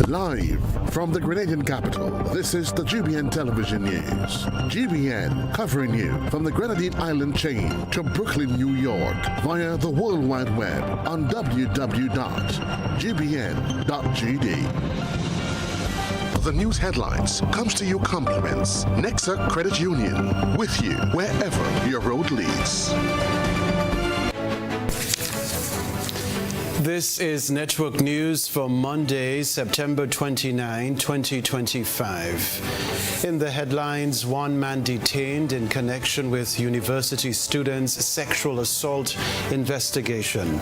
Live from the Grenadian capital, this is the GBN Television News. GBN covering you from the Grenadine Island chain to Brooklyn, New York via the World Wide Web on www.gbn.gd. The news headlines comes to you compliments Nexa Credit Union, with you wherever your road leads. This is Network News for Monday, September 29, 2025. In the headlines, one man detained in connection with university students' sexual assault investigation.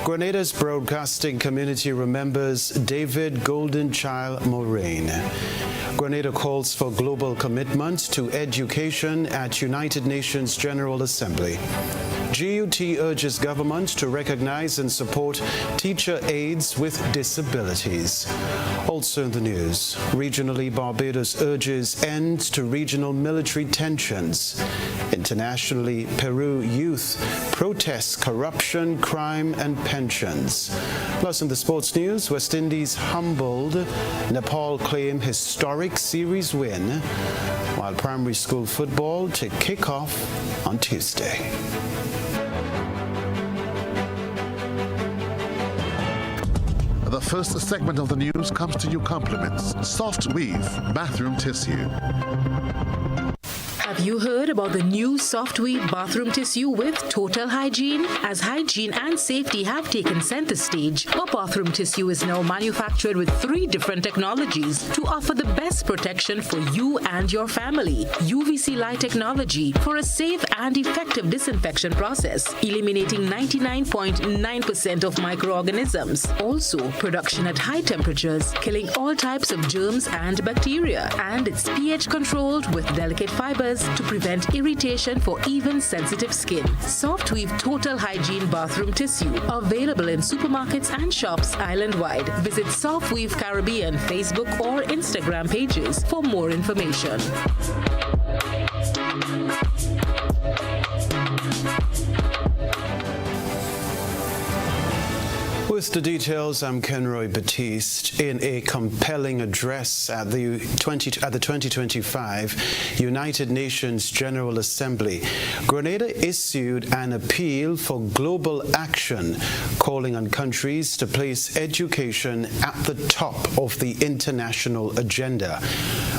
Grenada's broadcasting community remembers David Goldenchild Moraine. Grenada calls for global commitment to education at United Nations General Assembly. GUT urges government to recognize and support teacher aides with disabilities. Also in the news, regionally, Barbados urges end to regional military tensions. Internationally, Peru youth protests corruption, crime, and pensions. Plus in the sports news, West Indies humbled, Nepal claim historic series win, while primary school football to kick off on Tuesday. The first segment of the news comes to you compliments Soft Weave Bathroom Tissue. Have you heard about the new Soft Weave bathroom tissue with total hygiene? As hygiene and safety have taken center stage, our bathroom tissue is now manufactured with 3 different technologies to offer the best protection for you and your family. UVC light technology for a safe and effective disinfection process, eliminating 99.9% of microorganisms. Also, production at high temperatures, killing all types of germs and bacteria. And it's pH controlled with delicate fibers to prevent irritation for even sensitive skin. Soft Weave Total Hygiene Bathroom Tissue, available in supermarkets and shops island-wide. Visit Soft Weave Caribbean Facebook or Instagram pages for more information. With the details, I'm Kenroy Baptiste. In a compelling address at the 2025 United Nations General Assembly, Grenada issued an appeal for global action, calling on countries to place education at the top of the international agenda.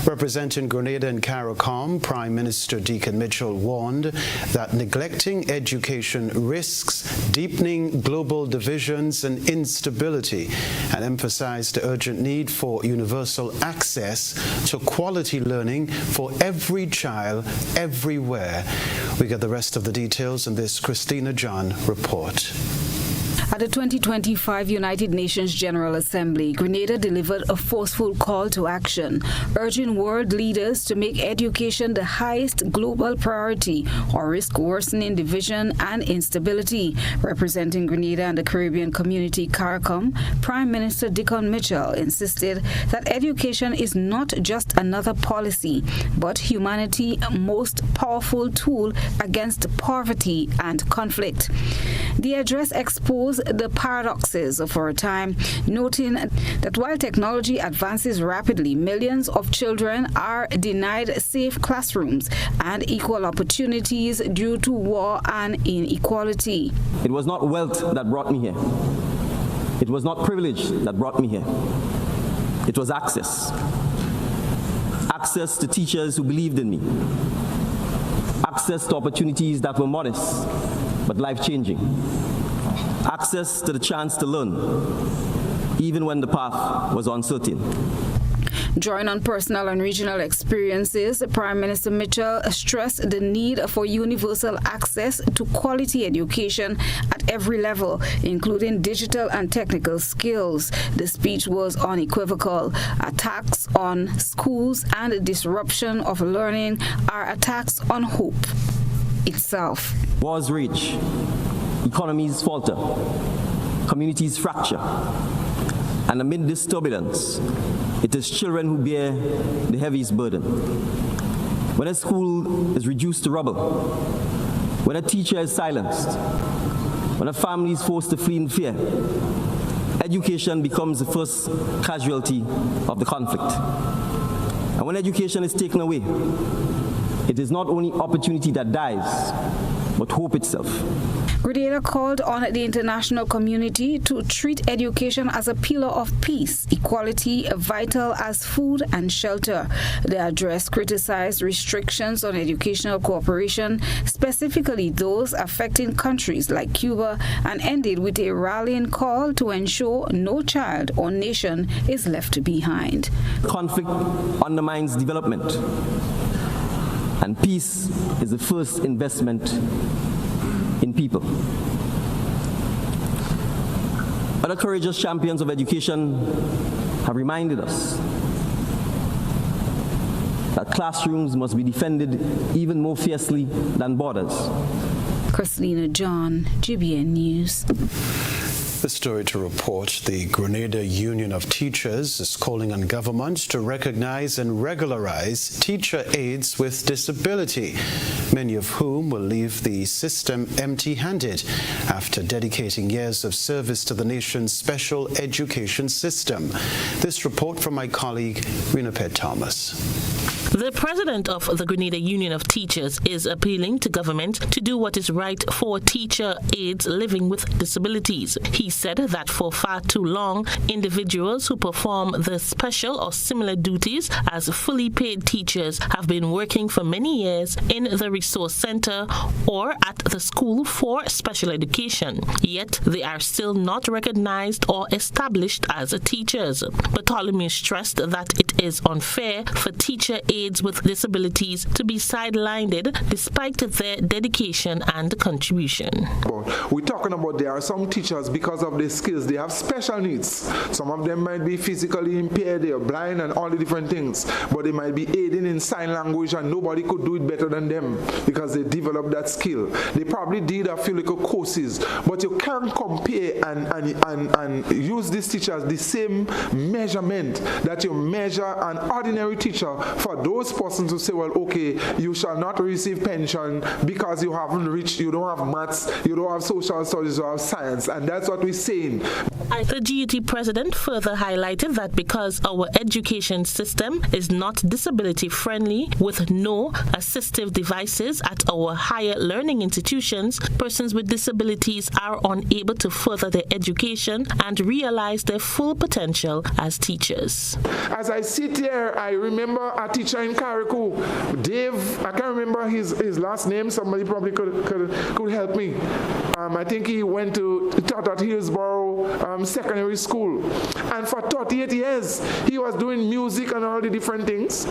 Representing Grenada and CARICOM, Prime Minister Deacon Mitchell warned that neglecting education risks deepening global divisions and instability, and emphasized the urgent need for universal access to quality learning for every child, everywhere. We get the rest of the details in this Christina John report. At the 2025 United Nations General Assembly, Grenada delivered a forceful call to action, urging world leaders to make education the highest global priority or risk worsening division and instability. Representing Grenada and the Caribbean community CARICOM, Prime Minister Deacon Mitchell insisted that education is not just another policy, but humanity's most powerful tool against poverty and conflict. The address exposed the paradoxes of our time, noting that while technology advances rapidly, millions of children are denied safe classrooms and equal opportunities due to war and inequality. It was not wealth that brought me here. It was not privilege that brought me here. It was access. Access to teachers who believed in me. Access to opportunities that were modest but life-changing. Access to the chance to learn, even when the path was uncertain. Drawing on personal and regional experiences, Prime Minister Mitchell stressed the need for universal access to quality education at every level, including digital and technical skills. The speech was unequivocal. Attacks on schools and disruption of learning are attacks on hope itself. Wars rage, economies falter, communities fracture, and amid this turbulence, it is children who bear the heaviest burden. When a school is reduced to rubble, when a teacher is silenced, when a family is forced to flee in fear, education becomes the first casualty of the conflict. And when education is taken away, it is not only opportunity that dies, but hope itself. Grenada called on the international community to treat education as a pillar of peace, equality, vital as food and shelter. The address criticized restrictions on educational cooperation, specifically those affecting countries like Cuba, and ended with a rallying call to ensure no child or nation is left behind. Conflict undermines development, and peace is the first investment in people. Other courageous champions of education have reminded us that classrooms must be defended even more fiercely than borders. Christina John, GBN News. The story to report: the Grenada Union of Teachers is calling on government to recognize and regularize teacher aides with disability, many of whom will leave the system empty-handed after dedicating years of service to the nation's special education system. This report from my colleague Rena Thomas. The president of the Grenada Union of Teachers is appealing to government to do what is right for teacher aides living with disabilities. He said that for far too long, individuals who perform the special or similar duties as fully paid teachers have been working for many years in the resource center or at the school for special education, yet they are still not recognized or established as teachers. Bartholomew stressed that it is unfair for teacher aides with disabilities to be sidelined despite their dedication and contribution. We're talking about there are some teachers, because of their skills, they have special needs. Some of them might be physically impaired, they are blind and all the different things, but they might be aiding in sign language and nobody could do it better than them because they developed that skill. They probably did a few little courses, but you can't compare and use these teachers the same measurement that you measure an ordinary teacher for those persons who say, well, okay, you shall not receive pension because you haven't reached, you don't have maths, you don't have social studies, you have science, and that's what we're saying. The GUT president further highlighted that because our education system is not disability friendly, with no assistive devices at our higher learning institutions, persons with disabilities are unable to further their education and realize their full potential as teachers. As I sit here, I remember a teacher in Carriacou, Dave, I can't remember his last name, somebody probably could help me. I think he taught at Hillsborough Secondary School, and for 38 years he was doing music and all the different things,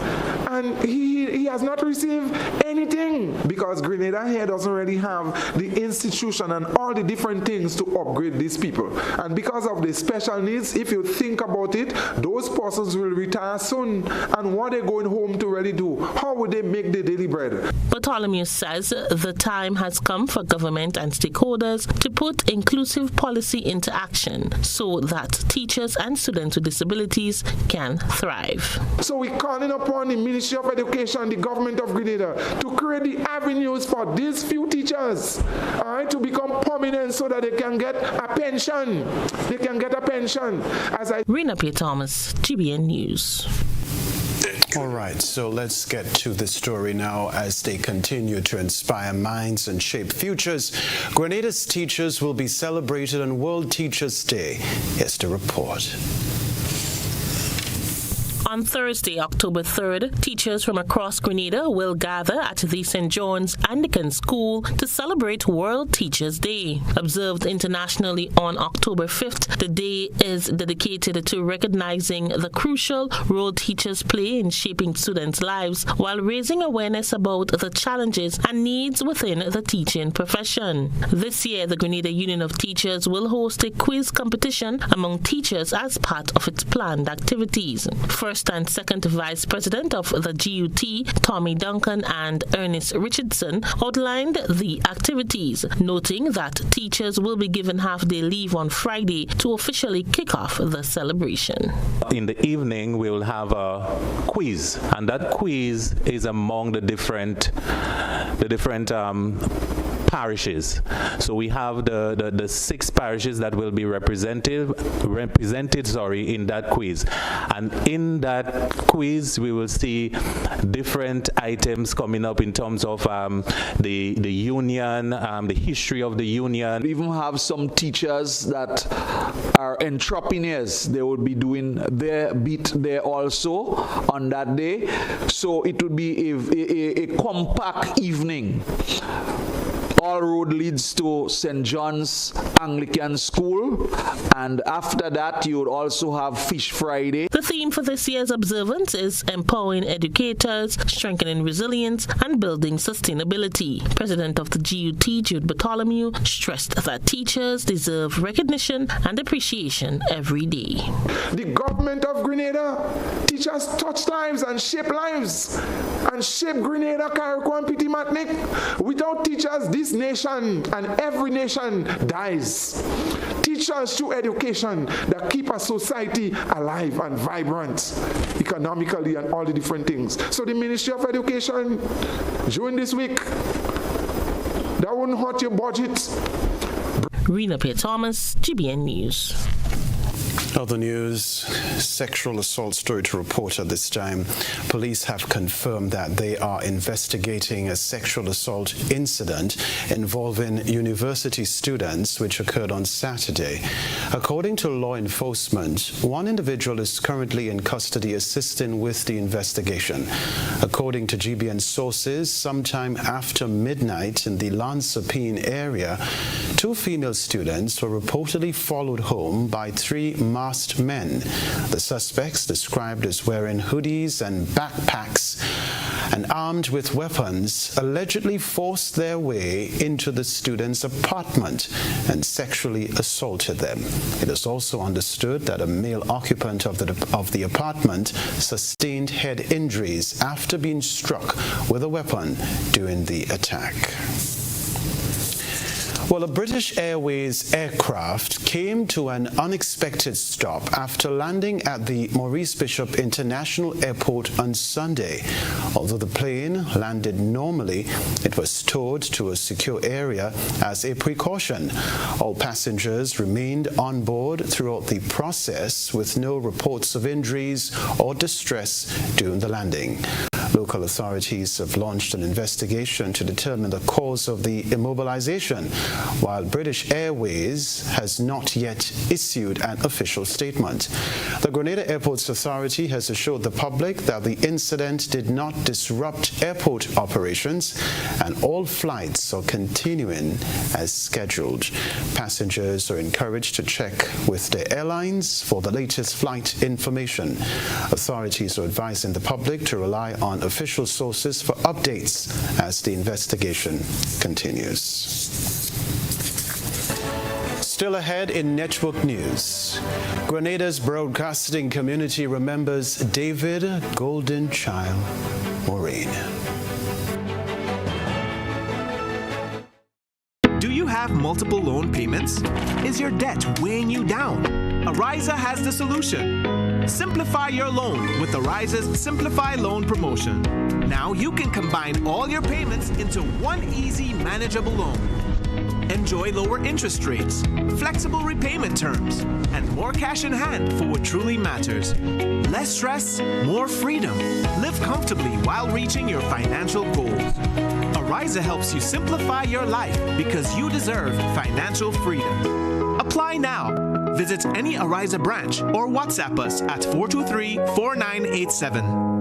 and he has not received anything because Grenada here doesn't really have the institution and all the different things to upgrade these people. And because of the special needs, if you think about it, those persons will retire soon, and what they're going home to really do, how would they make the daily bread? Bartholomew says the time has come for government and stakeholders to put inclusive policy into action so that teachers and students with disabilities can thrive. So we're calling upon the Ministry of Education, the government of Grenada, to create the avenues for these few teachers, all right, to become permanent so that they can get a pension. They can get a pension. Rena Thomas, GBN News. All right, so let's get to the story now. As they continue to inspire minds and shape futures, Grenada's teachers will be celebrated on World Teachers' Day. Here's the report. On Thursday, October 3rd, teachers from across Grenada will gather at the St. John's Anglican School to celebrate World Teachers' Day. Observed internationally on October 5th, the day is dedicated to recognizing the crucial role teachers play in shaping students' lives while raising awareness about the challenges and needs within the teaching profession. This year, the Grenada Union of Teachers will host a quiz competition among teachers as part of its planned activities. First and second Vice President of the GUT, Tommy Duncan and Ernest Richardson, outlined the activities, noting that teachers will be given half-day leave on Friday to officially kick off the celebration. In the evening, we will have a quiz, and that quiz is among the different parishes. So we have the 6 parishes that will be represented in that quiz. And in that quiz, we will see different items coming up in terms of the union, the history of the union. We even have some teachers that are entrepreneurs. They would be doing their bit there also on that day. So it would be a compact evening. All road leads to St. John's Anglican School, and after that you would also have Fish Friday. The theme for this year's observance is empowering educators, strengthening resilience, and building sustainability. President of the GUT, Jude Bartholomew, stressed that teachers deserve recognition and appreciation every day. The government of Grenada, teachers touch lives and shape Grenada, Carriacou, and Petit Martinique. Without teachers, this nation and every nation dies. Teachers through education that keep a society alive and vibrant economically and all the different things. So the Ministry of Education, during this week, that wouldn't hurt your budget. Rena Pierre Thomas, GBN News. Other news, sexual assault story to report at this time. Police have confirmed that they are investigating a sexual assault incident involving university students which occurred on Saturday. According to law enforcement, one individual is currently in custody assisting with the investigation. According to GBN sources, sometime after midnight in the Lansopine area, 2 female students were reportedly followed home by 3 masked men. The suspects, described as wearing hoodies and backpacks and armed with weapons, allegedly forced their way into the students' apartment and sexually assaulted them. It is also understood that a male occupant of the apartment sustained head injuries after being struck with a weapon during the attack. Well, a British Airways aircraft came to an unexpected stop after landing at the Maurice Bishop International Airport on Sunday. Although the plane landed normally, it was towed to a secure area as a precaution. All passengers remained on board throughout the process with no reports of injuries or distress during the landing. Local authorities have launched an investigation to determine the cause of the immobilization, while British Airways has not yet issued an official statement. The Grenada Airports Authority has assured the public that the incident did not disrupt airport operations and all flights are continuing as scheduled. Passengers are encouraged to check with their airlines for the latest flight information. Authorities are advising the public to rely on official sources for updates as the investigation continues. Still ahead in network news, Grenada's broadcasting community remembers David Golden Child Maureen. Do you have multiple loan payments? Is your debt weighing you down? Ariza has the solution. Simplify your loan with Ariza's Simplify Loan promotion. Now you can combine all your payments into one easy, manageable loan. Enjoy lower interest rates, flexible repayment terms, and more cash in hand for what truly matters. Less stress, more freedom. Live comfortably while reaching your financial goals. Ariza helps you simplify your life because you deserve financial freedom. Apply now. Visit any Ariza branch or WhatsApp us at 423-4987.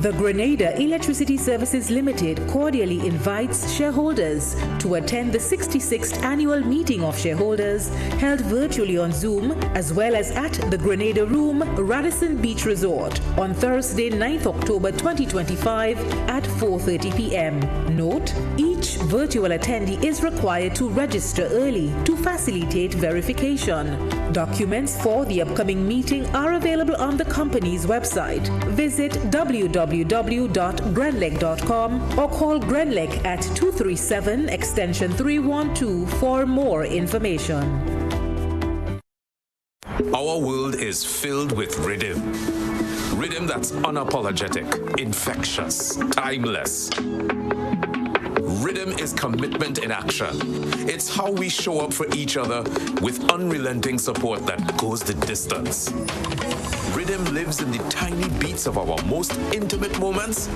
The Grenada Electricity Services Limited cordially invites shareholders to attend the 66th Annual Meeting of Shareholders held virtually on Zoom as well as at the Grenada Room, Radisson Beach Resort on Thursday, 9th October 2025 at 4:30 p.m. Note, each virtual attendee is required to register early to facilitate verification. Documents for the upcoming meeting are available on the company's website. Visit www.grenlec.com or call Grenlec at 237 extension 312 for more information. Our world is filled with rhythm. Rhythm that's unapologetic, infectious, timeless. Rhythm is commitment in action. It's how we show up for each other with unrelenting support that goes the distance. Rhythm lives in the tiny beats of our most intimate moments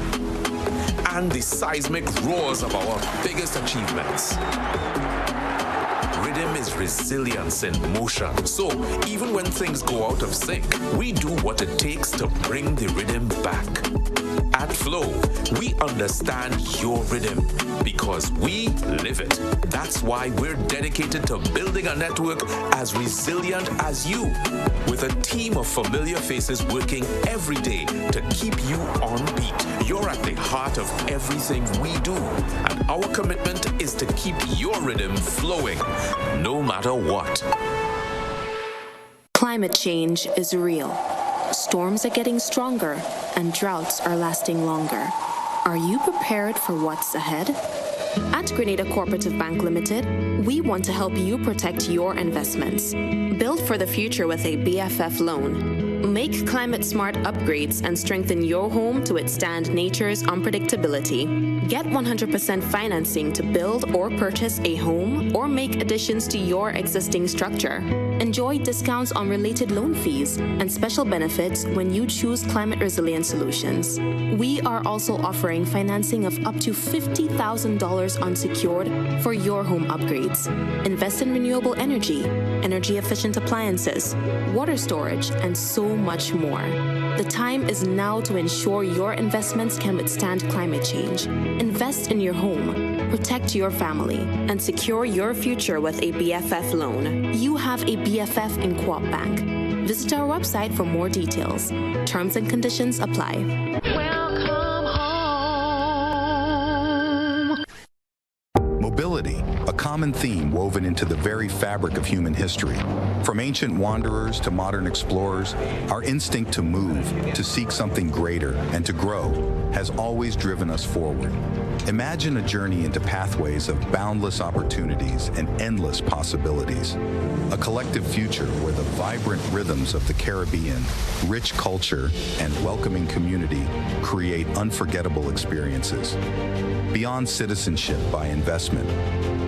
and the seismic roars of our biggest achievements. Rhythm is resilience in motion. So even when things go out of sync, we do what it takes to bring the rhythm back. At Flow, we understand your rhythm because we live it. That's why we're dedicated to building a network as resilient as you, with a team of familiar faces working every day to keep you on beat. You're at the heart of everything we do, and our commitment is to keep your rhythm flowing, no matter what. Climate change is real. Storms are getting stronger, and droughts are lasting longer. Are you prepared for what's ahead? At Grenada Cooperative Bank Limited, we want to help you protect your investments. Build for the future with a BFF loan. Make climate-smart upgrades and strengthen your home to withstand nature's unpredictability. Get 100% financing to build or purchase a home or make additions to your existing structure. Enjoy discounts on related loan fees and special benefits when you choose climate-resilient solutions. We are also offering financing of up to $50,000 unsecured for your home upgrades. Invest in renewable energy, energy-efficient appliances, water storage, and so much more. The time is now to ensure your investments can withstand climate change. Invest in your home, protect your family, and secure your future with a BFF loan. You have a BFF in Co-op Bank. Visit our website for more details. Terms and conditions apply. Welcome home. Mobility, a common theme woven into the very fabric of human history. From ancient wanderers to modern explorers, our instinct to move, to seek something greater, and to grow has always driven us forward. Imagine a journey into pathways of boundless opportunities and endless possibilities. A collective future where the vibrant rhythms of the Caribbean, rich culture, and welcoming community create unforgettable experiences. Beyond citizenship by investment,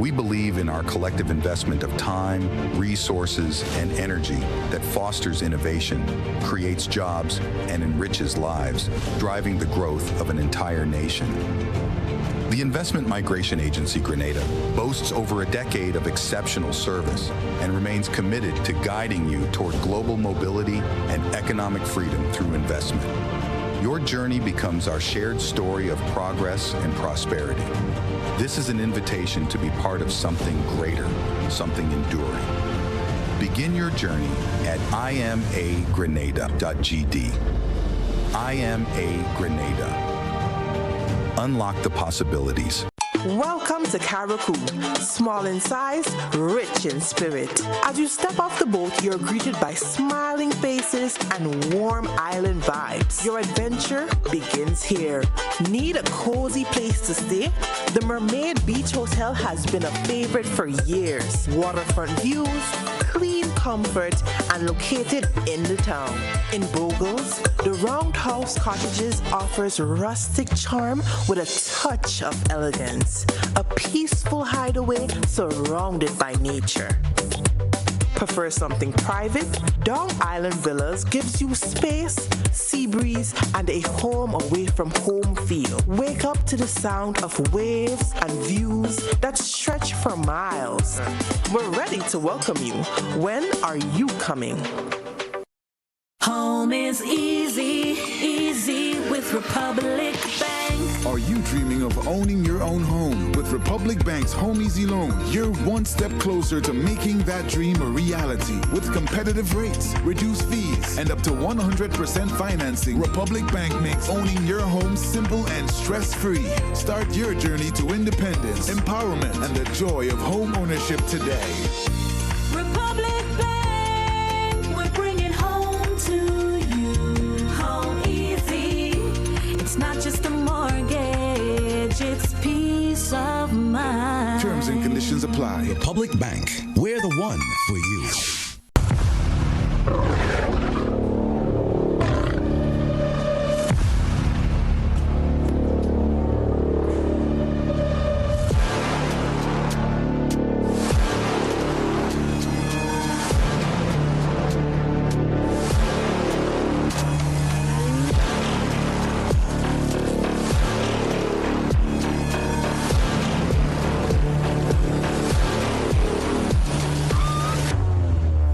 we believe in our collective investment of time, resources, and energy that fosters innovation, creates jobs, and enriches lives, driving the growth of an entire nation. The Investment Migration Agency Grenada boasts over a decade of exceptional service and remains committed to guiding you toward global mobility and economic freedom through investment. Your journey becomes our shared story of progress and prosperity. This is an invitation to be part of something greater, something enduring. Begin your journey at imagrenada.gd. IMA Grenada. Unlock the possibilities. Welcome to Caracou, small in size, rich in spirit. As you step off the boat, you're greeted by smiling faces and warm island vibes. Your adventure begins here. Need a cozy place to stay? The Mermaid Beach Hotel has been a favorite for years. Waterfront views, clean comfort, and located in the town. In Bogles, the Roundhouse Cottages offers rustic charm with a touch of elegance. A peaceful hideaway surrounded by nature. Prefer something private? Dong Island Villas gives you space, sea breeze, and a home away from home feel. Wake up to the sound of waves and views that stretch for miles. We're ready to welcome you. When are you coming? Home is easy, easy with Republic Bank. Are you dreaming of owning your own home? With Republic Bank's Home Easy Loan, you're one step closer to making that dream a reality. With competitive rates, reduced fees, and up to 100% financing, Republic Bank makes owning your home simple and stress-free. Start your journey to independence, empowerment, and the joy of home ownership today. Republic Bank, we're bringing home to you. Home easy. It's not just a mortgage, it's peace of mind. Terms and conditions apply. Republic Bank, we're the one for you.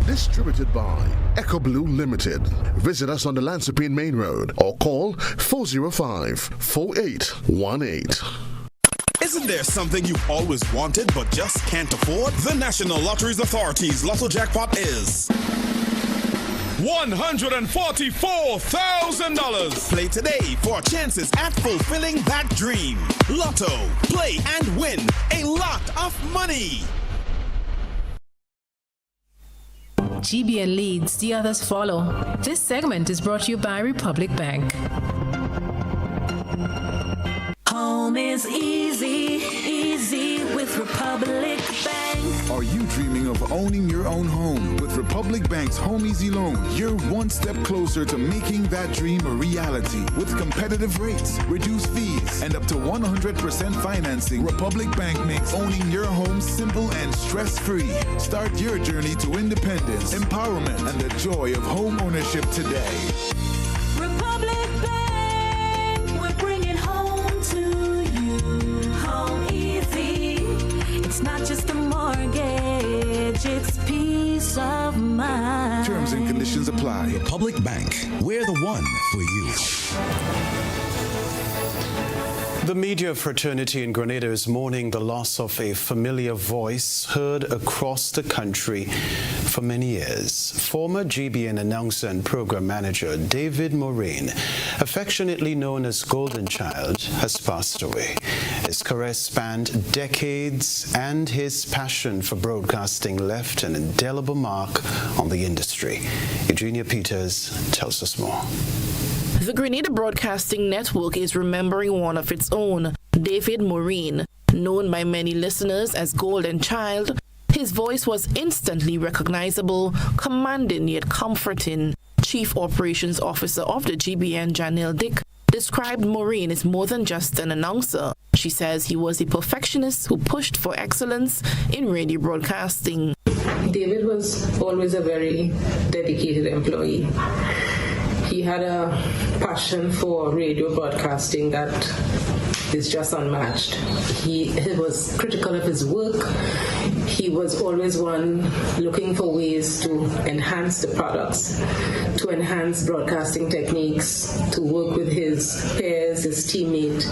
Distributed by Echo Blue Limited. Visit us on the Lansopine Main Road or call 405-4818. Isn't there something you've always wanted but just can't afford? The National Lotteries Authority's Lotto Jackpot is $144,000. Play today for chances at fulfilling that dream. Lotto. Play and win a lot of money. GBN leads, the others follow. This segment is brought to you by Republic Bank. Home is easy, easy with Republic Bank. Are you dreaming of owning your own home? With Republic Bank's Home Easy Loan, you're one step closer to making that dream a reality. With competitive rates, reduced fees, and up to 100% financing, Republic Bank makes owning your home simple and stress-free. Start your journey to independence, empowerment, and the joy of home ownership today. Republic Bank, we're bringing home to you. Home easy. It's not just a mortgage, it's peace of mind. Terms and conditions apply. Republic Bank, we're the one for you. The media fraternity in Grenada is mourning the loss of a familiar voice heard across the country for many years. Former GBN announcer and program manager David Moraine, affectionately known as Golden Child, has passed away. His career spanned decades, and his passion for broadcasting left an indelible mark on the industry. Eugenia Peters tells us more. The Grenada Broadcasting Network is remembering one of its own, David Moraine. Known by many listeners as Golden Child, his voice was instantly recognizable, commanding yet comforting. Chief Operations Officer of the GBN, Janelle Dick, described Moraine as more than just an announcer. She says he was a perfectionist who pushed for excellence in radio broadcasting. David was always a very dedicated employee. He had a passion for radio broadcasting that is just unmatched. He was critical of his work. He was always one looking for ways to enhance the products, to enhance broadcasting techniques, to work with his peers, his teammate,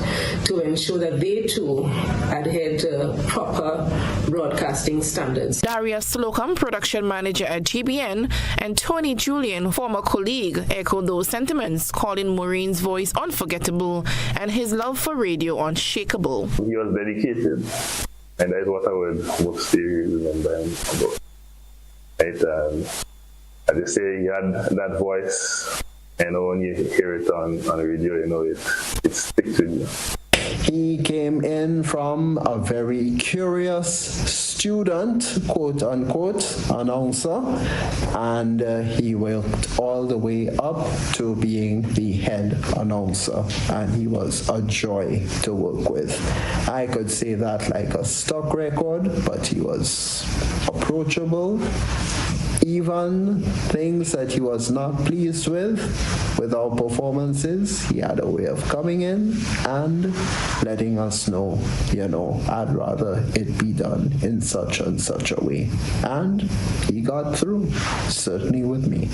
to ensure that they too adhere to proper broadcasting standards. Daria Slocum, production manager at GBN, and Tony Julian, former colleague, echoed those sentiments, calling Moraine's voice unforgettable and his love for radio unshakable. He was dedicated, and that's what I would mostly remember him about. As you say, he had that voice, and when you hear it on radio, you know it sticks with you. He came in from a very curious student, quote unquote, announcer, and he went all the way up to being the head announcer, and he was a joy to work with. I could say that like a stock record, but he was approachable. Even things that he was not pleased with our performances, he had a way of coming in and letting us know, I'd rather it be done in such and such a way. And he got through, certainly with me.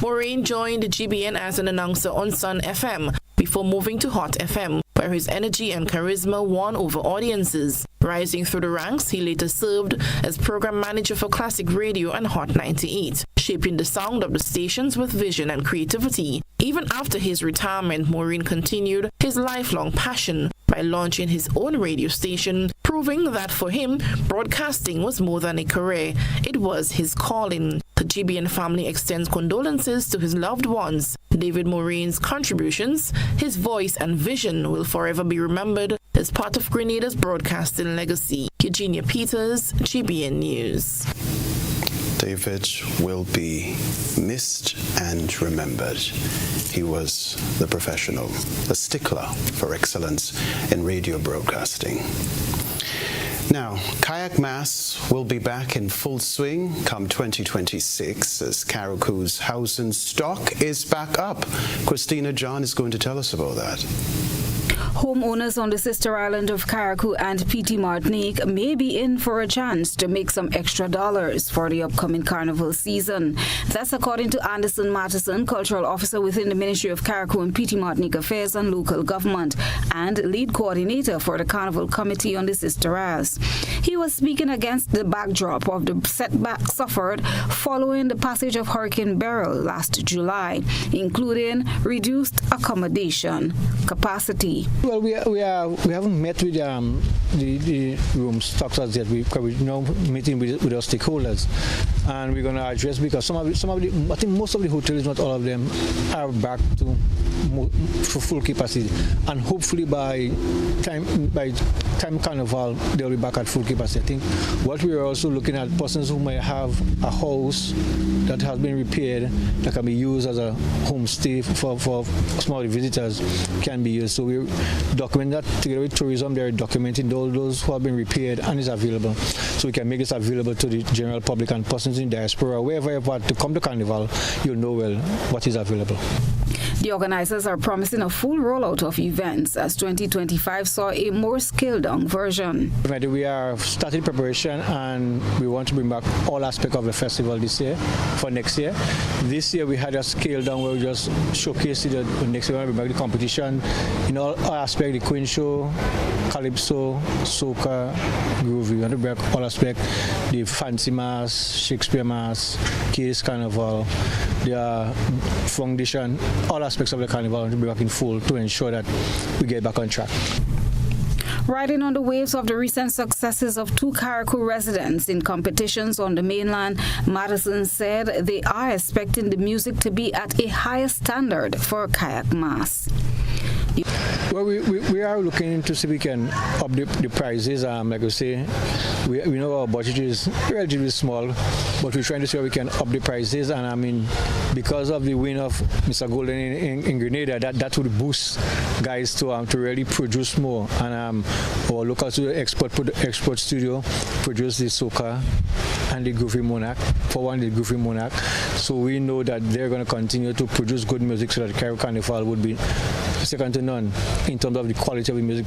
Moraine joined GBN as an announcer on Sun FM before moving to Hot FM, where his energy and charisma won over audiences. Rising through the ranks, he later served as program manager for Classic Radio and Hot 98, shaping the sound of the stations with vision and creativity. Even after his retirement, Moraine continued his lifelong passion by launching his own radio station, proving that for him, broadcasting was more than a career, it was his calling. The GBN family extends condolences to his loved ones. David Moraine's contributions, his voice and vision will forever be remembered as part of Grenada's broadcasting legacy. Eugenia Peters, GBN News. David will be missed and remembered. He was the professional, a stickler for excellence in radio broadcasting. Now, Kayak Mass will be back in full swing come 2026 as Carriacou's housing stock is back up. Christina John is going to tell us about that. Homeowners on the sister island of Carriacou and Petite Martinique may be in for a chance to make some extra dollars for the upcoming carnival season. That's according to Anderson Matheson, cultural officer within the Ministry of Carriacou and Petite Martinique Affairs and Local Government and lead coordinator for the Carnival Committee on the Sister Isles. He was speaking against the backdrop of the setback suffered following the passage of Hurricane Beryl last July, including reduced accommodation capacity. Well, we haven't met with the room stocks as yet. We're now meeting with our stakeholders, and we're going to address, because some of the, I think most of the hotels, not all of them, are back to full capacity, and hopefully by time carnival they'll be back at full capacity. I think what we are also looking at, persons who may have a house that has been repaired that can be used as a homestay for small visitors can be used. So we document that together with tourism. They're documenting all those who have been repaired and is available, so we can make this available to the general public and persons in diaspora. Wherever you want to come to carnival, you'll know well what is available. The organizers are promising a full rollout of events as 2025 saw a more scaled-down version. We are starting preparation, and we want to bring back all aspects of the festival this year for next year. This year we had a scale down where we just showcased it. Next year we want to bring back the competition in all aspects: the Queen Show, Calypso, Soca, Groovy. We want to bring back all aspects: the Fancy Mass, Shakespeare Mass, Case Carnival, the foundation, all aspects of the carnival to be back in full to ensure that we get back on track. Riding on the waves of the recent successes of two Carriacou residents in competitions on the mainland, Madison said they are expecting the music to be at a higher standard for Kayak Mass. Well, we are looking to see if we can up the prices. Like I say, we know our budget is relatively small, but we're trying to see how we can up the prices. And I mean, because of the win of Mr. Golden in Grenada, that would boost guys to really produce more. And our local studio, export studio, produce the Soca and the Goofy Monarch, for one, the Goofy Monarch. So we know that they're going to continue to produce good music so that Carriacou Carnival would be second to none in terms of the quality of the music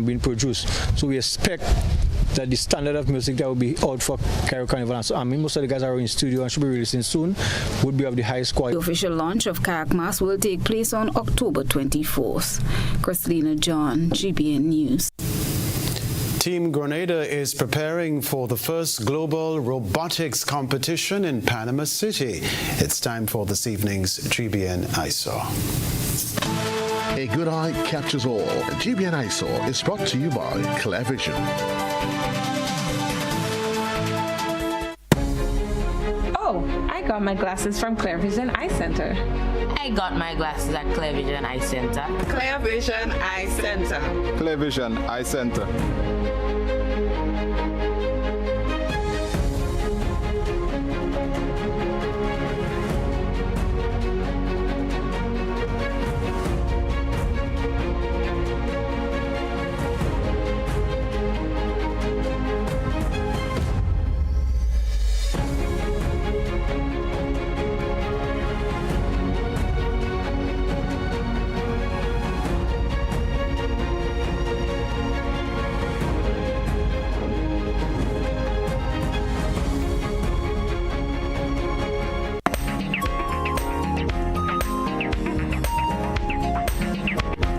being produced. So we expect that the standard of music that will be out for Carriacou Carnival, so I mean most of the guys are in studio and should be releasing soon, would be of the highest quality. The official launch of Kayak Mass will take place on October 24th. Christina John, GBN News. Team Grenada is preparing for the first global robotics competition in Panama City. It's time for this evening's GBN ISO. A good eye catches all. GBN ISO is brought to you by Clearvision. Oh, I got my glasses from Clearvision Eye Center. I got my glasses at Clearvision Eye Center. Clearvision Eye Center. Clearvision Eye Center.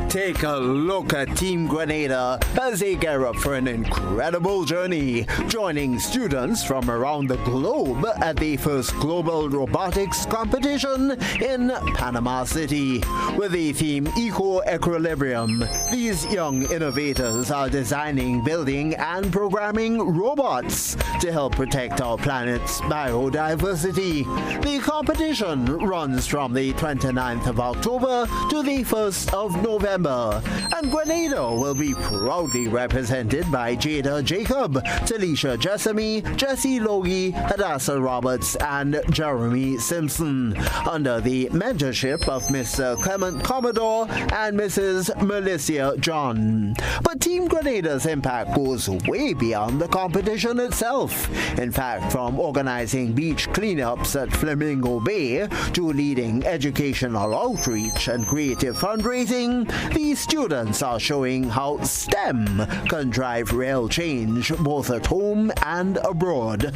Take a look at Team Grenada as they gear up for an incredible journey, joining students from around the globe at the first global robotics competition in Panama City. With the theme Eco-Equilibrium, these young innovators are designing, building, and programming robots to help protect our planet's biodiversity. The competition runs from the 29th of October to the 1st of November Grenada. And Grenada will be proudly represented by Jada Jacob, Talisha Jessamy, Jessie Logie, Hadassah Roberts, and Jeremy Simpson, under the mentorship of Mr. Clement Commodore and Mrs. Melissa John. But Team Grenada's impact goes way beyond the competition itself. In fact, from organizing beach cleanups at Flamingo Bay to leading educational outreach and creative fundraising, these students are showing how STEM can drive real change both at home and abroad.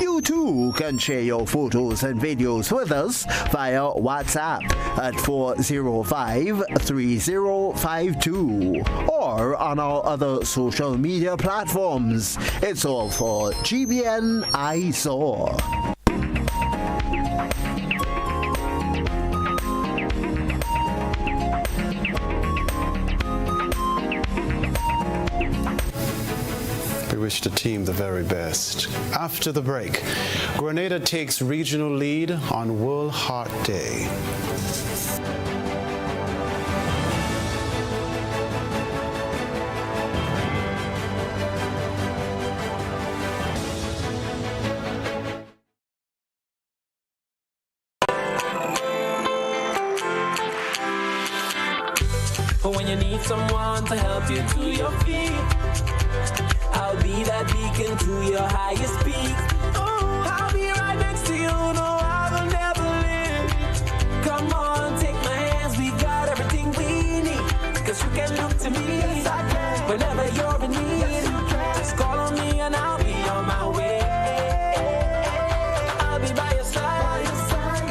You too can share your photos and videos with us via WhatsApp at 405-3052 or on our other social media platforms. It's all for GBN I Saw. We wish the team the very best. After the break, Grenada takes regional lead on World Heart Day. For when you need someone to help you to your feet, I'll be that beacon to your highest peak. Oh, I'll be right next to you, no, I will never leave. Come on, take my hands, we got everything we need. Cause you can look to me, whenever you're in need. Just call on me and I'll be on my way. I'll be by your side,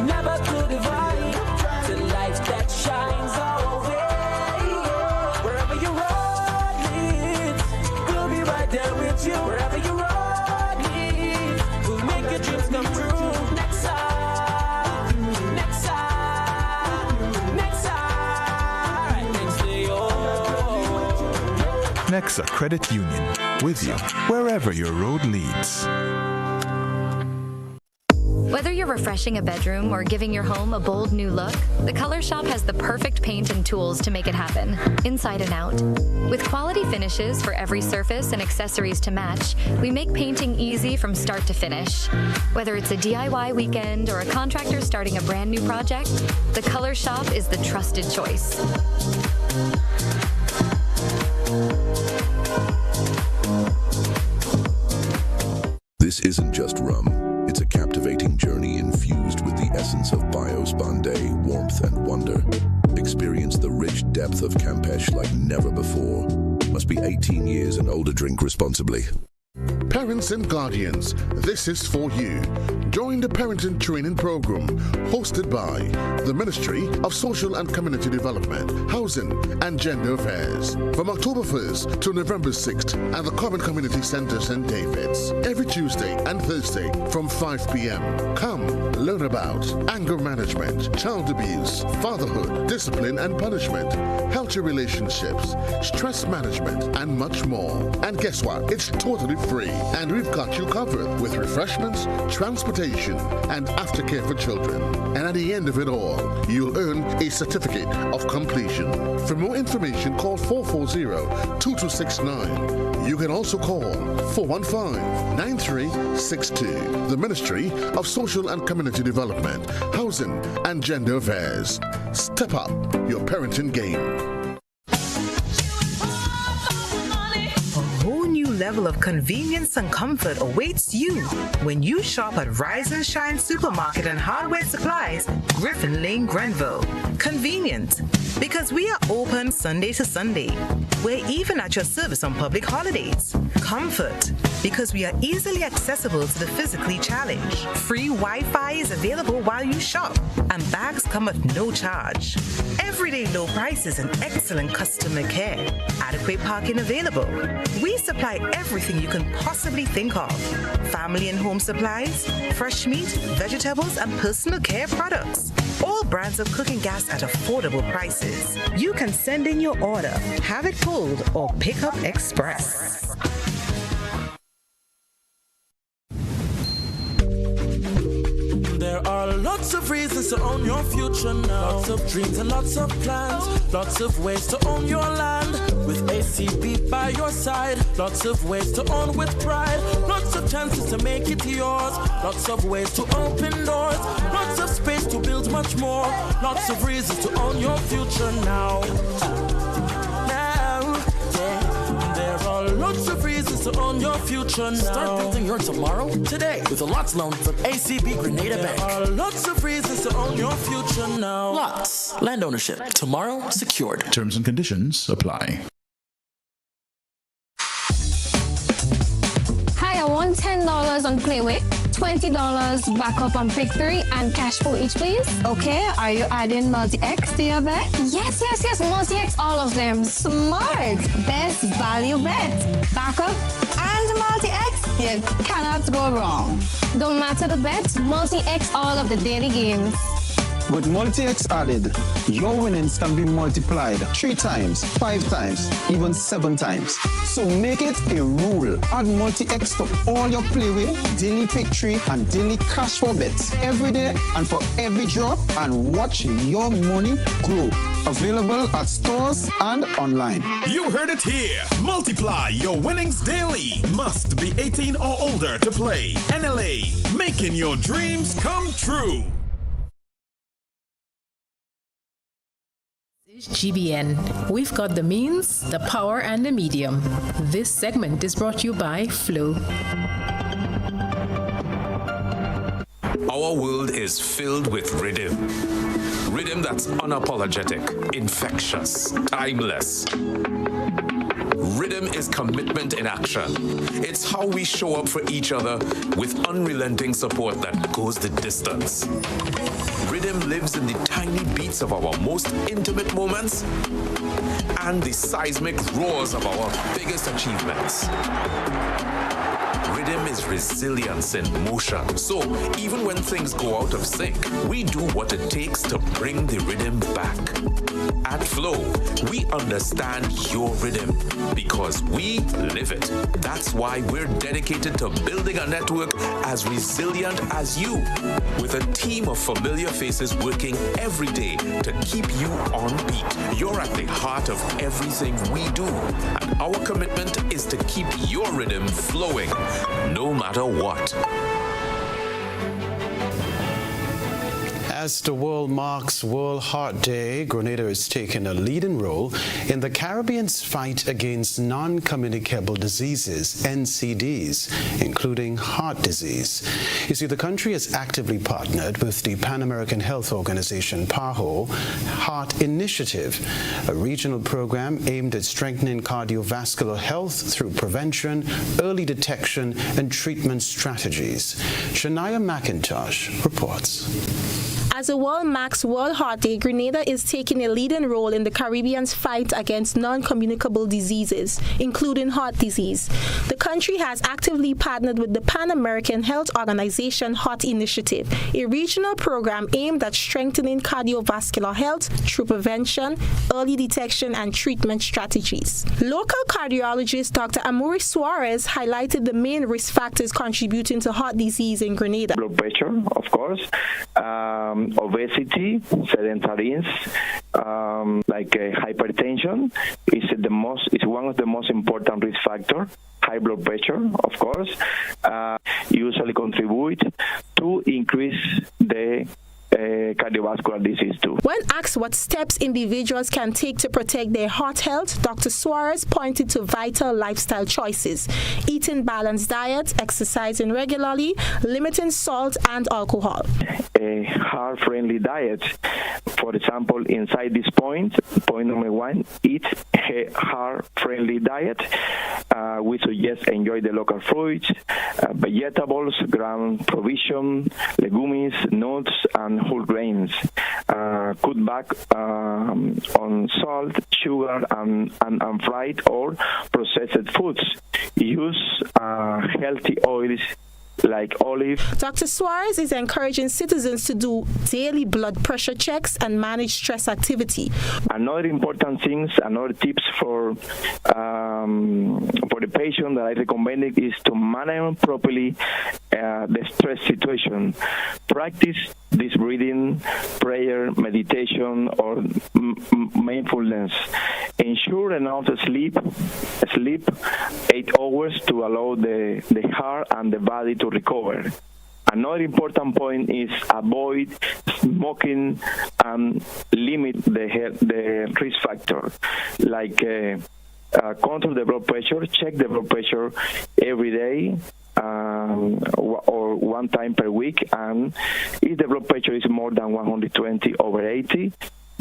never to divide. The light that shines our way. Wherever you road leads, we'll be right there with you. Wherever you road leads, we'll make your dreams come true. Next side, next side, next side, right next to you. Nexa Credit Union, with you wherever your road leads. Whether you're refreshing a bedroom or giving your home a bold new look, the Color Shop has the perfect paint and tools to make it happen, inside and out. With quality finishes for every surface and accessories to match, we make painting easy from start to finish. Whether it's a DIY weekend or a contractor starting a brand new project, the Color Shop is the trusted choice. This isn't just rum. It's a captivating journey infused with the essence of Bios Bombay, warmth and wonder. Experience the rich depth of Campeche like never before. Must be 18 years and older. Drink responsibly. Parents and guardians, this is for you. Join the parenting training program hosted by the Ministry of Social and Community Development, Housing and Gender Affairs from October 1st to November 6th at the Common Community Center, St. David's, every Tuesday and Thursday from 5 p.m. Come learn about anger management, child abuse, fatherhood, discipline and punishment, healthy relationships, stress management, and much more. And guess what? It's totally free, and we've got you covered with refreshments, transportation, and aftercare for children. And at the end of it all, you'll earn a certificate of completion. For more information, call 440-2269. You can also call 415-9362. The Ministry of Social and Community Development, Housing and Gender Affairs. Step up your parenting game. Level of convenience and comfort awaits you when you shop at Rise and Shine Supermarket and Hardware Supplies, Griffin Lane, Grenville. Convenient, because we are open Sunday to Sunday. We're even at your service on public holidays. Comfort, because we are easily accessible to the physically challenged. Free Wi-Fi is available while you shop, and bags come at no charge. Everyday low prices and excellent customer care. Adequate parking available. We supply everything you can possibly think of. Family and home supplies, fresh meat, vegetables, and personal care products. All brands of cooking gas at affordable prices. You can send in your order, have it pulled, or pick up express. There There are lots of reasons to own your future now. Lots of dreams and lots of plans. Lots of ways to own your land. With ACB by your side. Lots of ways to own with pride. Lots of chances to make it yours. Lots of ways to open doors. Lots of space to build much more. Lots of reasons to own your future now. There are lots of reasons to own your future now. Start building your tomorrow today with a LOTS loan from ACB Grenada Bank. There are lots of reasons to own your future now. LOTS, land ownership, tomorrow secured. Terms and conditions apply. Hi, I want $10 on Playway, $20 backup on Victory, and cash for each, please. Okay, are you adding multi-X to your bet? Yes, multi-X, all of them. Smart. Best value bet. Backup and multi-X. You cannot go wrong. Don't matter the bet, multi-X all of the daily games. With multi-X added, your winnings can be multiplied 3 times, 5 times, even 7 times. So make it a rule. Add multi-X to all your Playway, daily victory, and daily cash for bets every day and for every drop, and watch your money grow. Available at stores and online. You heard it here. Multiply your winnings daily. Must be 18 or older to play. NLA, making your dreams come true. GBN. We've got the means, the power, and the medium. This segment is brought to you by Flow. Our world is filled with rhythm. Rhythm that's unapologetic, infectious, timeless. Rhythm is commitment in action. It's how we show up for each other with unrelenting support that goes the distance. Rhythm lives in the tiny beats of our most intimate moments and the seismic roars of our biggest achievements. Rhythm is resilience in motion. So even when things go out of sync, we do what it takes to bring the rhythm back. At Flow, we understand your rhythm because we live it. That's why we're dedicated to building a network as resilient as you, with a team of familiar faces working every day to keep you on beat. You're at the heart of everything we do, and our commitment is to keep your rhythm flowing, no matter what. As the world marks World Heart Day, Grenada is taking a leading role in the Caribbean's fight against non-communicable diseases, NCDs, including heart disease. You see, the country has actively partnered with the Pan-American Health Organization, PAHO, Heart Initiative, a regional program aimed at strengthening cardiovascular health through prevention, early detection, and treatment strategies. Shania McIntosh reports. As the world marks World Heart Day, Grenada is taking a leading role in the Caribbean's fight against non-communicable diseases, including heart disease. The country has actively partnered with the Pan-American Health Organization Heart Initiative, a regional program aimed at strengthening cardiovascular health through prevention, early detection, and treatment strategies. Local cardiologist Dr. Amuri Suarez highlighted the main risk factors contributing to heart disease in Grenada. Blood pressure, of course. Obesity, sedentarism, like hypertension is one of the most important risk factors. High blood pressure, of course, usually contribute to increase the cardiovascular disease too. When asked what steps individuals can take to protect their heart health, Dr. Suarez pointed to vital lifestyle choices: eating balanced diet, exercising regularly, limiting salt and alcohol. A heart-friendly diet, for example, inside this point number 1, eat a heart-friendly diet. We suggest enjoy the local fruits, vegetables, ground provision, legumes, nuts, and whole grains. Cut back on salt, sugar, and fried or processed foods. Use healthy oils like olive. Dr. Suarez is encouraging citizens to do daily blood pressure checks and manage stress activity. Another important things, another tips for the patient that I recommend is to manage properly the stress situation. Practice this breathing, prayer, meditation, or mindfulness. Ensure enough sleep 8 hours to allow the heart and the body to recover. Another important point is avoid smoking and limit the risk factor, like control the blood pressure, check the blood pressure every day or one time per week, and if the blood pressure is more than 120/80,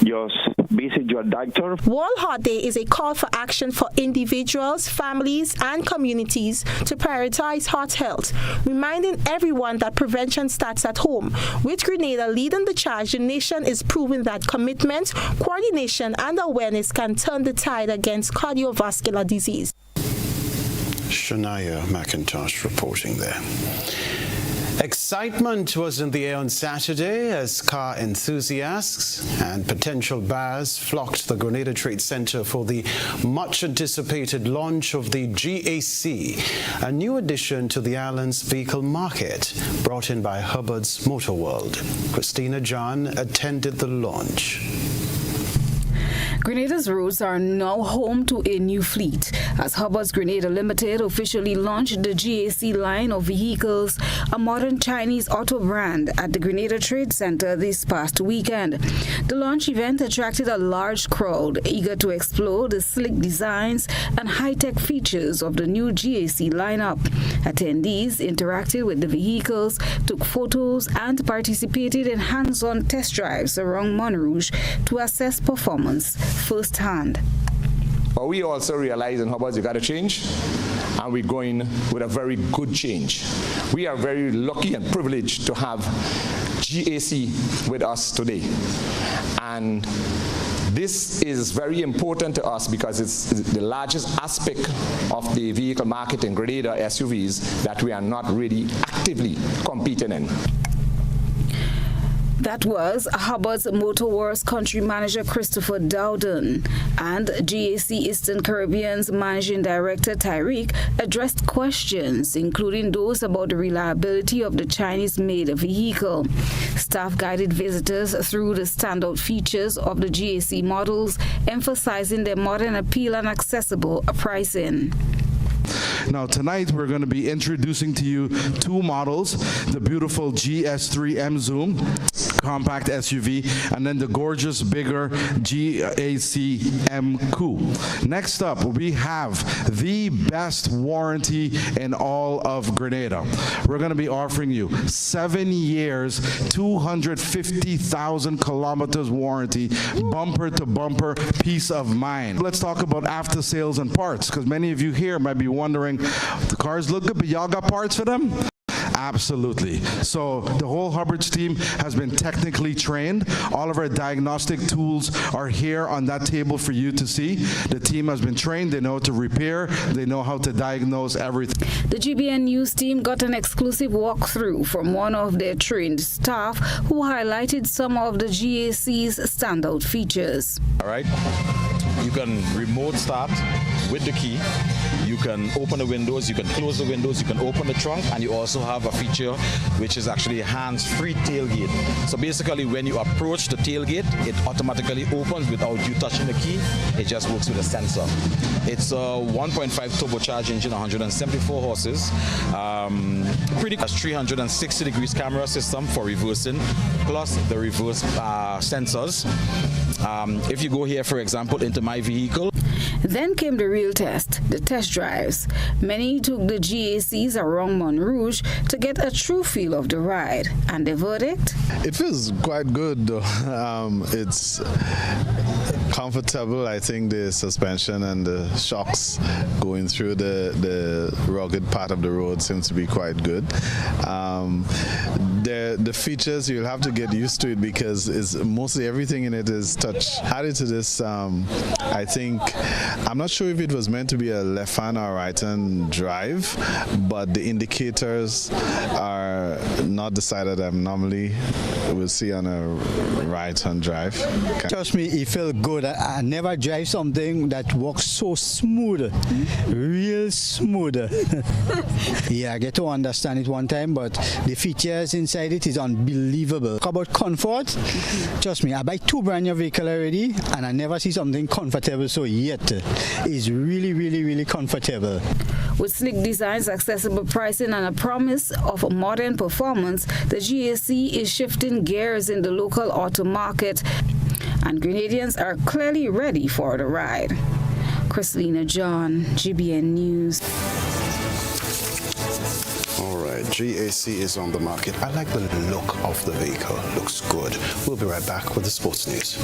just visit your doctor. World Heart Day is a call for action for individuals, families, and communities to prioritize heart health, reminding everyone that prevention starts at home. With Grenada leading the charge, the nation is proving that commitment, coordination, and awareness can turn the tide against cardiovascular disease. Shania McIntosh reporting there. Excitement was in the air on Saturday as car enthusiasts and potential buyers flocked to the Grenada Trade Center for the much-anticipated launch of the GAC, a new addition to the island's vehicle market, brought in by Hubbard's Motor World. Christina John attended the launch. Grenada's roads are now home to a new fleet as Hubbard's Grenada Limited officially launched the GAC line of vehicles, a modern Chinese auto brand, at the Grenada Trade Center this past weekend. The launch event attracted a large crowd eager to explore the slick designs and high-tech features of the new GAC lineup. Attendees interacted with the vehicles, took photos, and participated in hands-on test drives around Montrouge to assess performance firsthand. But we also realize in Hubbard you got to change, and we're going with a very good change. We are very lucky and privileged to have GAC with us today. And this is very important to us because it's the largest aspect of the vehicle market in Grenada, SUVs, that we are not really actively competing in. That was Hubbard's Motor World's country manager Christopher Dowden, and GAC Eastern Caribbean's managing director Tyreek addressed questions, including those about the reliability of the Chinese-made vehicle. Staff guided visitors through the standout features of the GAC models, emphasizing their modern appeal and accessible pricing. Now tonight we're going to be introducing to you two models, the beautiful GS3 M Zoom compact SUV, and then the gorgeous bigger GAC M Coupe. Next up we have the best warranty in all of Grenada. We're going to be offering you 7 years, 250,000 kilometers warranty, bumper to bumper, peace of mind. Let's talk about after sales and parts, because many of you here might be wondering, the cars look good, but y'all got parts for them? Absolutely. So the whole Hubbard's team has been technically trained. All of our diagnostic tools are here on that table for you to see. The team has been trained. They know how to repair. They know how to diagnose everything. The GBN News team got an exclusive walkthrough from one of their trained staff who highlighted some of the GAC's standout features. All right. You can remote start with the key. You can open the windows, you can close the windows, you can open the trunk, and you also have a feature which is actually a hands-free tailgate. So basically when you approach the tailgate, it automatically opens without you touching the key. It just works with a sensor. It's a 1.5 turbocharged engine, 174 horses. Pretty 360 degrees camera system for reversing, plus the reverse sensors. If you go here, for example, into my vehicle. Then came the real test, the test drives. Many took the GACs around Montrouge to get a true feel of the ride. And the verdict? It feels quite good, though. It's comfortable. I think the suspension and the shocks going through the rugged part of the road seems to be quite good. The features, you'll have to get used to it because it's mostly everything in it is touch. Added to this, I think, I'm not sure if it was meant to be a left-hand or right-hand drive, but the indicators are not the side that I normally will see on a right-hand drive. Trust me, it felt good. that I never drive something that walks so smooth, real smooth. Yeah, I get to understand it one time, but the features inside it is unbelievable. About comfort, trust me, I buy 2 brand new vehicles already, and I never see something comfortable so yet. It's really comfortable. With sleek designs, accessible pricing, and a promise of modern performance, the GAC is shifting gears in the local auto market, and Grenadians are clearly ready for the ride. Chrislina John, GBN News. All right, GAC is on the market. I like the look of the vehicle. Looks good. We'll be right back with the sports news.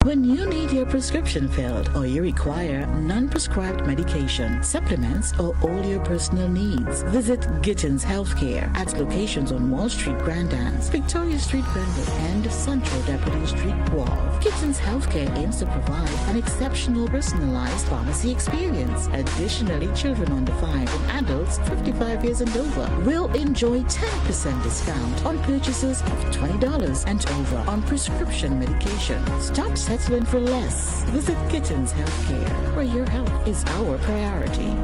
When you need your prescription filled or you require non-prescribed medication, supplements, or all your personal needs, visit Gittins Healthcare at locations on Wall Street, Grandans, Victoria Street, Granville, and Central Deputy Street, Wall. Gittins Healthcare aims to provide an exceptional personalized pharmacy experience. Additionally, children under 5 and adults 55 years and over will enjoy 10% discount on purchases of $20 and over on prescription medication. Stop settling for less. Visit Gittins Healthcare, where your health is our priority.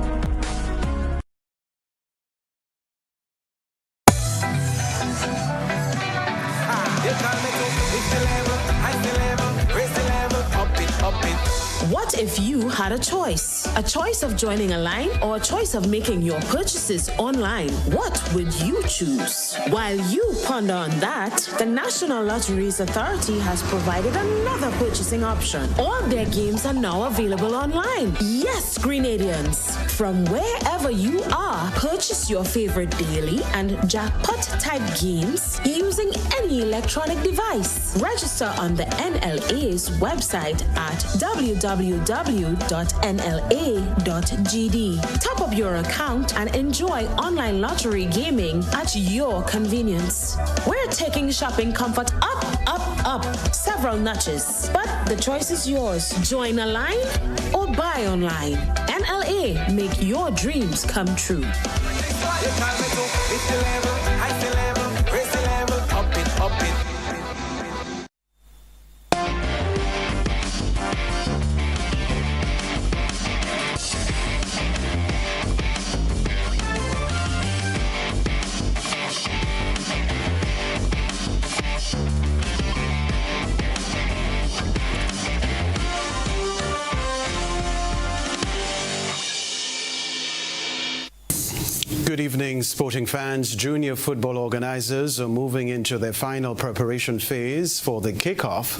What if you had a choice? A choice of joining a line or a choice of making your purchases online? What would you choose? While you ponder on that, the National Lotteries Authority has provided another purchasing option. All their games are now available online. Yes, Grenadians, from wherever you are, purchase your favorite daily and jackpot type games using any electronic device. Register on the NLA's website at www.nla.gd. Top up your account and enjoy online lottery gaming at your convenience. We're taking shopping comfort up several notches. But the choice is yours. Join a line or buy online. NLA, make your dreams come true. Good evening, sporting fans. Junior football organizers are moving into their final preparation phase for the kickoff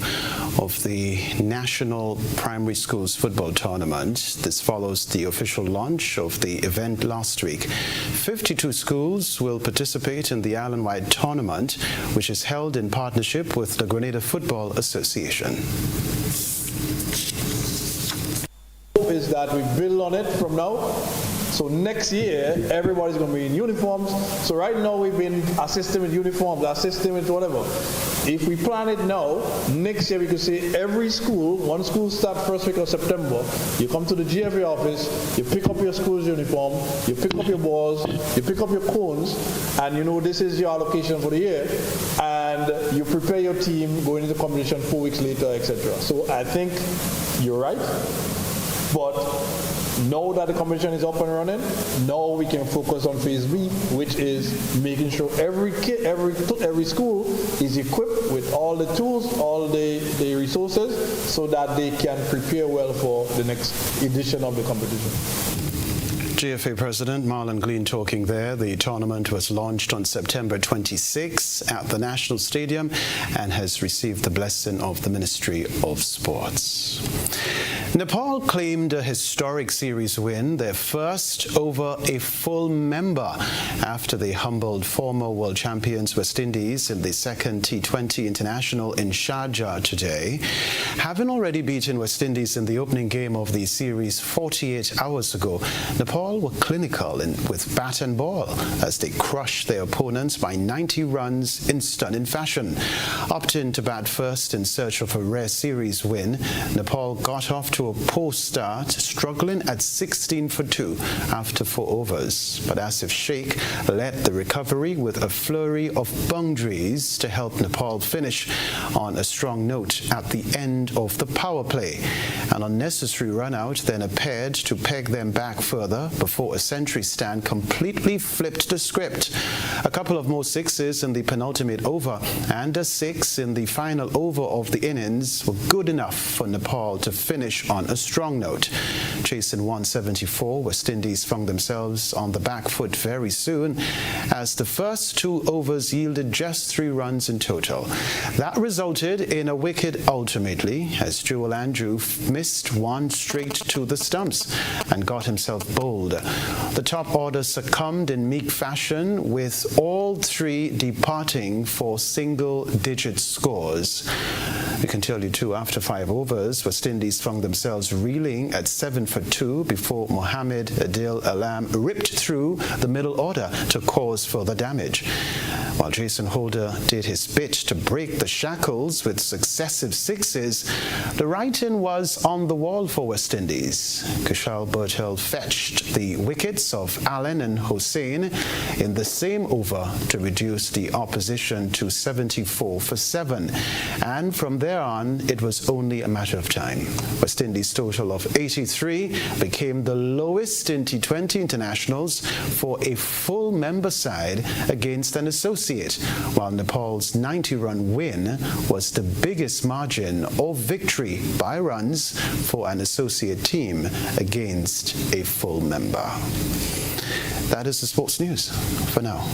of the National Primary Schools Football Tournament. This follows the official launch of the event last week. 52 schools will participate in the island-wide tournament, which is held in partnership with the Grenada Football Association. Is that we build on it from now. So next year, everybody's going to be in uniforms. So right now, we've been assisting with uniforms, assisting with whatever. If we plan it now, next year we could say every school, one school start first week of September, you come to the GFA office, you pick up your school's uniform, you pick up your balls, you pick up your cones, and you know this is your allocation for the year, and you prepare your team going into competition 4 weeks later, etc. So I think you're right. But now that the competition is up and running, now we can focus on phase B, which is making sure every kid, every school is equipped with all the tools, all the resources, so that they can prepare well for the next edition of the competition. GFA President Marlon Glean talking there. The tournament was launched on September 26 at the National Stadium and has received the blessing of the Ministry of Sports. Nepal claimed a historic series win, their first over a full member, after they humbled former world champions West Indies in the second T20 International in Sharjah today. Having already beaten West Indies in the opening game of the series 48 hours ago, Nepal Nepal were clinical with bat and ball as they crushed their opponents by 90 runs in stunning fashion. Opting to bat first in search of a rare series win, Nepal got off to a poor start, struggling at 16 for 2 after 4 overs. But Asif Sheikh led the recovery with a flurry of boundaries to help Nepal finish on a strong note at the end of the power play. An unnecessary run-out then appeared to peg them back further before a century stand completely flipped the script. A couple of more sixes in the penultimate over and a 6 in the final over of the innings were good enough for Nepal to finish on a strong note. Chasing 174, West Indies found themselves on the back foot very soon as the first 2 overs yielded just 3 runs in total. That resulted in a wicket ultimately as Joel Andrew missed one straight to the stumps and got himself bowled. The top order succumbed in meek fashion with all 3 departing for single-digit scores. We can tell you too, after 5 overs, West Indies found themselves reeling at 7 for 2 before Mohammed Adil Alam ripped through the middle order to cause further damage. While Jason Holder did his bit to break the shackles with successive 6s, the writing was on the wall for West Indies. Kushal Bertel fetched the wickets of Allen and Hossain in the same over to reduce the opposition to 74 for 7. And from there on, it was only a matter of time. West Indies' total of 83 became the lowest in T20 internationals for a full member side against an associate, while Nepal's 90-run win was the biggest margin of victory by runs for an associate team against a full member. That is the sports news for now.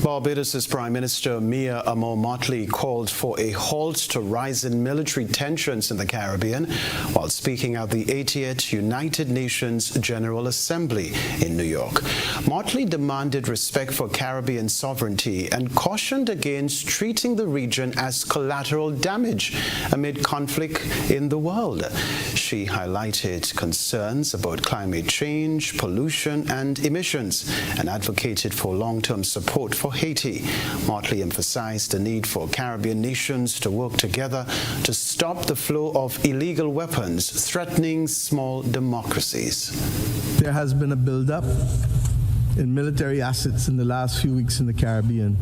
Barbados' Prime Minister Mia Amor Motley called for a halt to rising military tensions in the Caribbean while speaking at the 80th United Nations General Assembly in New York. Motley demanded respect for Caribbean sovereignty and cautioned against treating the region as collateral damage amid conflict in the world. She highlighted concerns about climate change, pollution, and emissions and advocated for long-term support for Haiti. Motley emphasized the need for Caribbean nations to work together to stop the flow of illegal weapons threatening small democracies. There has been a buildup in military assets in the last few weeks in the Caribbean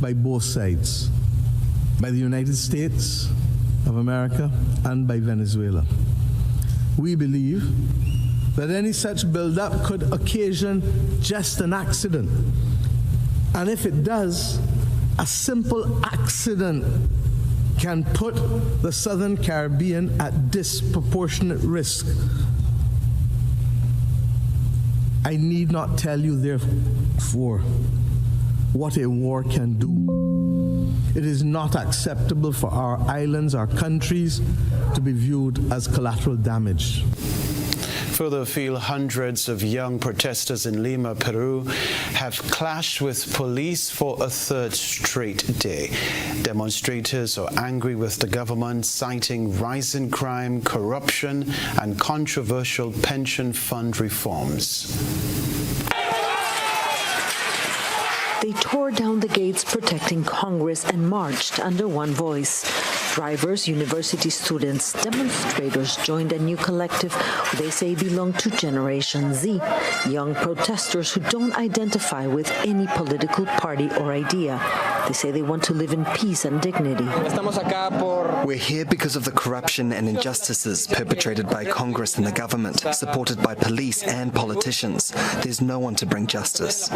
by both sides, by the United States of America and by Venezuela. We believe that any such buildup could occasion just an accident. And if it does, a simple accident can put the Southern Caribbean at disproportionate risk. I need not tell you, therefore, what a war can do. It is not acceptable for our islands, our countries, to be viewed as collateral damage. Further afield, hundreds of young protesters in Lima, Peru, have clashed with police for a third straight day. Demonstrators are angry with the government, citing rising crime, corruption, and controversial pension fund reforms. They tore down the gates protecting Congress and marched under one voice. Drivers, university students, demonstrators joined a new collective who they say belong to Generation Z, young protesters who don't identify with any political party or idea. They say they want to live in peace and dignity. We're here because of the corruption and injustices perpetrated by Congress and the government, supported by police and politicians. There's no one to bring justice.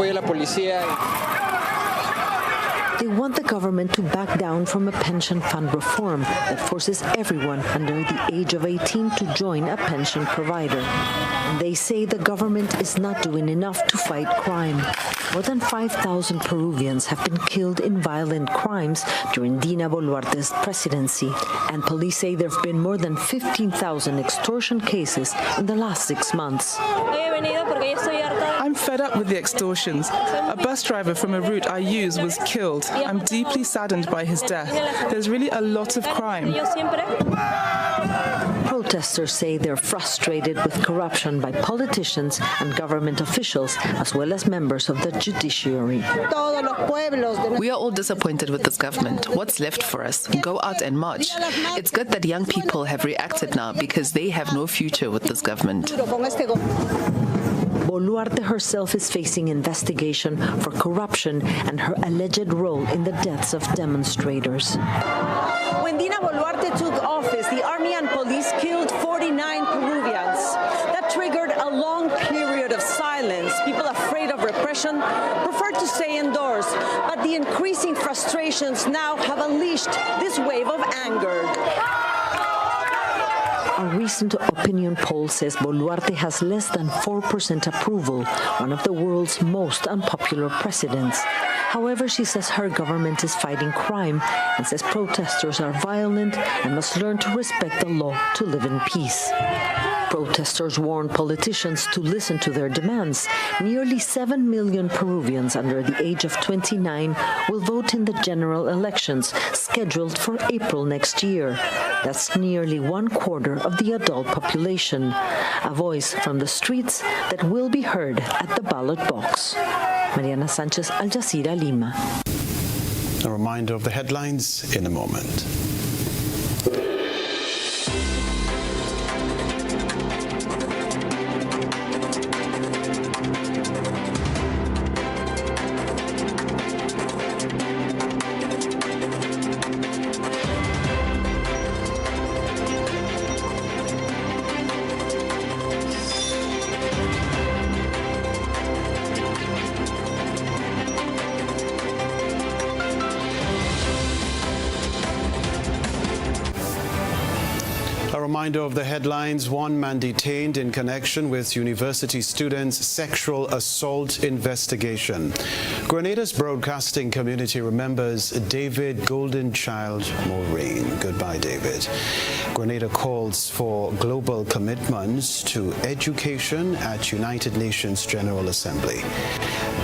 They want the government to back down from a pension fund reform that forces everyone under the age of 18 to join a pension provider. And they say the government is not doing enough to fight crime. More than 5,000 Peruvians have been killed in violent crimes during Dina Boluarte's presidency, and police say there have been more than 15,000 extortion cases in the last 6 months. I'm fed up with the extortions. A bus driver from a route I use was killed. I'm deeply saddened by his death. There's really a lot of crime. Protesters say they're frustrated with corruption by politicians and government officials, as well as members of the judiciary. We are all disappointed with this government. What's left for us? Go out and march. It's good that young people have reacted now because they have no future with this government. Boluarte herself is facing investigation for corruption and her alleged role in the deaths of demonstrators. When Dina Boluarte took office, the army and police killed 49 Peruvians. That triggered a long period of silence. People afraid of repression preferred to stay indoors. But the increasing frustrations now have unleashed this wave of anger. A recent opinion poll says Boluarte has less than 4% approval, one of the world's most unpopular presidents. However, she says her government is fighting crime and says protesters are violent and must learn to respect the law to live in peace. Protesters warn politicians to listen to their demands. Nearly 7 million Peruvians under the age of 29 will vote in the general elections scheduled for April next year. That's nearly 1/4 of the adult population. A voice from the streets that will be heard at the ballot box. Mariana Sanchez, Al Jazeera, Lima. A reminder of the headlines in a moment. Reminder of the headlines. One man detained in connection with university students' sexual assault investigation. Grenada's broadcasting community remembers David Goldenchild Maureen. Goodbye, David. Grenada calls for global commitments to education at United Nations General Assembly.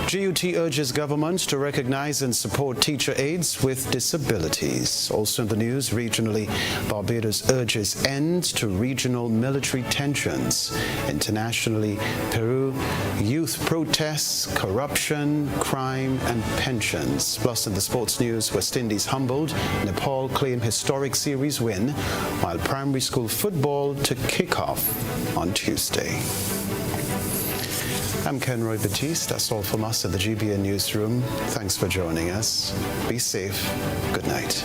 GUT urges governments to recognize and support teacher aides with disabilities. Also in the news, regionally, Barbados urges end to regional military tensions. Internationally, Peru, youth protests, corruption, crime, and pensions. Plus in the sports news, West Indies humbled, Nepal claim historic series win, while primary school football to kick off on Tuesday. I'm Kenroy, Baptiste. That's all from us at the GBN Newsroom. Thanks for joining us. Be safe. Good night.